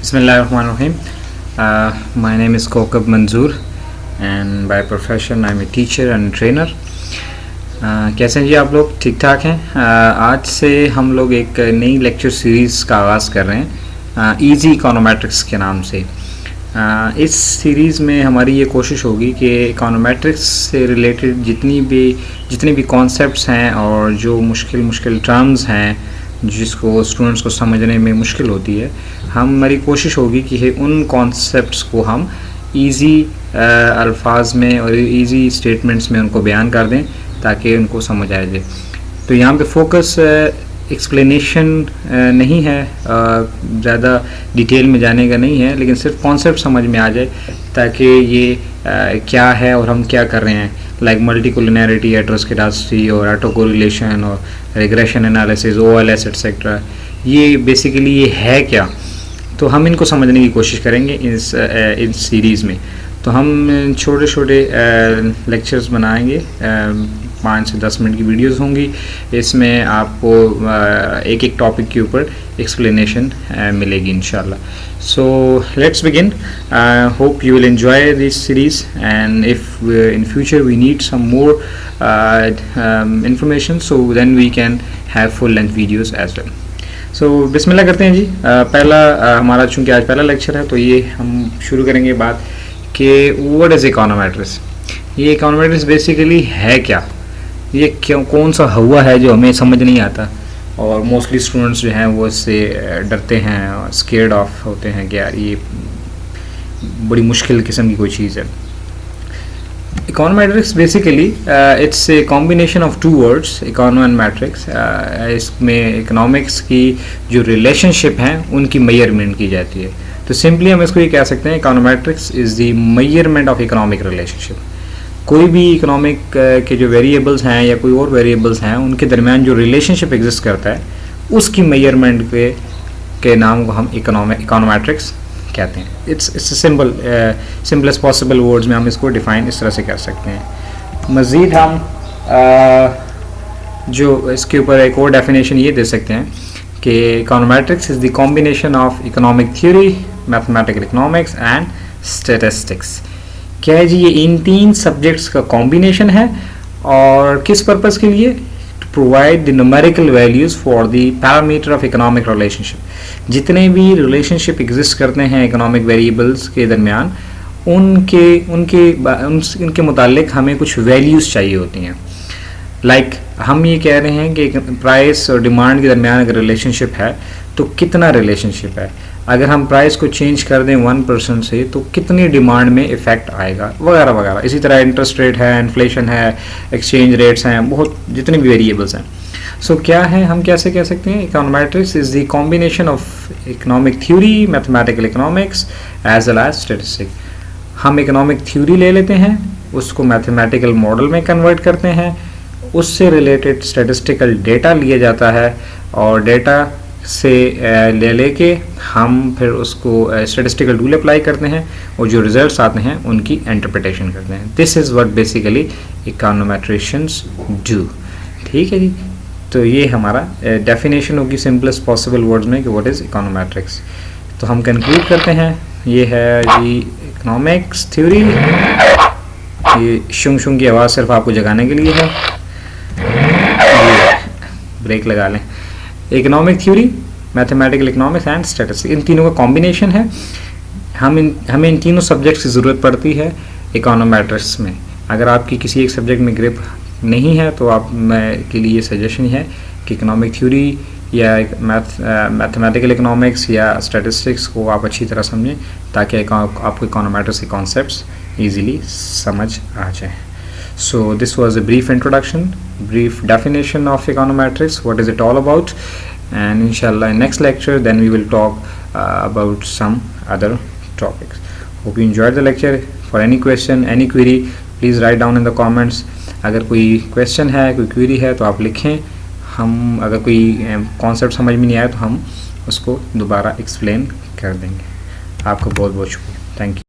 Bismillahirrahmanirrahim. My name is Kokab Manzoor and by profession I'm a teacher and trainer. कैसे हैं जी आप लोग? ठीक ठाक हैं? आज से हम लोग एक नई लेक्चर सीरीज़ का आगाज़ कर रहे हैं इजी इकोनोमेट्रिक्स के नाम से। इस सीरीज़ में हमारी ये कोशिश होगी कि इकोनोमेट्रिक्स से रिलेटेड जितने भी कॉन्सेप्ट्स हैं और जो मुश्किल टर्म्स हैं जिसको स्टूडेंट्स को समझने में मुश्किल होती है, हमारी कोशिश होगी कि उन कॉन्सेप्ट्स को हम इजी अल्फाज में और इजी स्टेटमेंट्स में उनको बयान कर दें ताकि उनको समझ आ जाए। तो यहाँ पे फोकस एक्सप्लेनेशन नहीं है, ज़्यादा डिटेल में जाने का नहीं है, लेकिन सिर्फ कॉन्सेप्ट समझ में आ जाए ताकि ये क्या है और हम क्या कर रहे हैं, लाइक मल्टीकोलिनैरिटी, एट्रोस्केडास्टी और ऑटो कोरिलेशन और रिग्रेशन एनालिसिस, OLS एटसेट्रा। ये बेसिकली ये है क्या, तो हम इनको समझने की कोशिश करेंगे इस सीरीज़ में। तो हम छोटे लेक्चर्स बनाएंगे, 5 से 10 मिनट की वीडियोस होंगी। इसमें आपको एक टॉपिक के ऊपर एक्सप्लेनेशन मिलेगी इंशाल्लाह। So let's begin. Hope you will enjoy this series and if in future we need some more information so then we can have full length videos as well. So बिस्मिल्लाह करते हैं जी। पहला हमारा चूँकि आज पहला लेक्चर है तो ये हम शुरू करेंगे बात कि व्हाट इज़ इकोनोमेट्रिक्स। ये इकोनोमेट्रिक्स बेसिकली है क्या, ये कौन सा हुआ है जो हमें समझ नहीं आता और मोस्टली स्टूडेंट्स जो हैं वो इससे डरते हैं, स्केर्ड ऑफ होते हैं कि यार ये बड़ी मुश्किल किस्म की कोई चीज़ है। Econometrics basically it's a combination of two words, econo and metrics. इसमें इकोनॉमिक्स की जो रिलेशनशिप हैं उनकी मेजरमेंट की जाती है। तो सिंपली हम इसको ये कह सकते हैं, econometrics is the measurement of economic relationship. कोई भी इकोनॉमिक के जो वेरिएबल्स हैं या कोई और वेरिएबल्स हैं उनके दरमियान जो रिलेशनशिप एग्जिस्ट करता है उसकी मेजरमेंट के नाम को हम इकोनोमेट्रिक्स कहते हैं। इट्स सिंपलेस्ट पॉसिबल वर्ड्स में हम इसको डिफाइन इस तरह से कर सकते हैं। मज़ीद हम जो इसके ऊपर एक और डेफिनेशन ये दे सकते हैं कि econometrics is the combination of economic theory, mathematical economics and statistics. क्या है जी, ये इन 3 सब्जेक्ट्स का कॉम्बिनेशन है और किस पर्पस के लिए? To provide the numerical values for the parameter of economic relationship. जितने भी रिलेशनशिप एग्जिस्ट करते हैं इकोनॉमिक वेरिएबल्स के दरमियान उनके मुतालिक हमें कुछ वैल्यूज़ चाहिए होती हैं। लाइक हम ये कह रहे हैं कि प्राइस और डिमांड के दरमियान अगर रिलेशनशिप है तो कितना रिलेशनशिप है, अगर हम प्राइस को चेंज कर दें 1% से तो कितनी डिमांड में इफ़ेक्ट आएगा, वगैरह वगैरह। इसी तरह इंटरेस्ट रेट है, इन्फ्लेशन है, एक्सचेंज रेट्स हैं, बहुत जितने भी वेरिएबल्स हैं। सो क्या है, हम कैसे कह सकते हैं, econometrics is the combination of economic theory, mathematical economics as well as statistics. हम इकोनॉमिक थ्योरी ले लेते हैं, उसको मैथमेटिकल मॉडल में कन्वर्ट करते हैं, उससे रिलेटेड स्टैटिस्टिकल डेटा लिया जाता है और डेटा से लेके हम फिर उसको स्टैटिस्टिकल रूल अप्लाई करते हैं और जो रिजल्ट्स आते हैं उनकी इंटरप्रिटेशन करते हैं। This is what basically econometricians do. ठीक है जी। तो ये हमारा डेफिनेशन होगी सिंपलेस्ट पॉसिबल वर्ड्स में कि व्हाट इज़ इकोनोमेट्रिक्स। तो हम कंक्लूड करते हैं, ये है जी इकोनॉमिक्स थ्योरी। ये शुंग शुंग की आवाज़ सिर्फ आपको जगाने के लिए है, ब्रेक लगा लें। Economic theory, mathematical economics and statistics, इन तीनों का कॉम्बिनेशन है। हमें इन तीनों सब्जेक्ट्स की ज़रूरत पड़ती है इकोनोमेट्रिक्स में। अगर आपकी किसी एक सब्जेक्ट में ग्रिप नहीं है तो आप के लिए सजेशन है कि इकोनॉमिक थ्योरी या मैथमेटिकल इकोनॉमिक्स या स्टैटिस्टिक्स को आप अच्छी तरह समझें ताकि आपको इकोनोमेट्रिक्स के कॉन्सेप्ट्स ईजीली समझ आ जाए। So this was a brief introduction, brief definition of econometrics, what is it all about, and inshallah in next lecture then we will talk about some other topics. Hope you enjoyed the lecture. For any question, any query, please write down in the comments. अगर कोई question है, कोई query है तो आप लिखें, हम अगर कोई concept समझ में नहीं आया तो हम उसको दोबारा explain कर देंगे। आपका बहुत बहुत शुक्रिया, थैंक यू।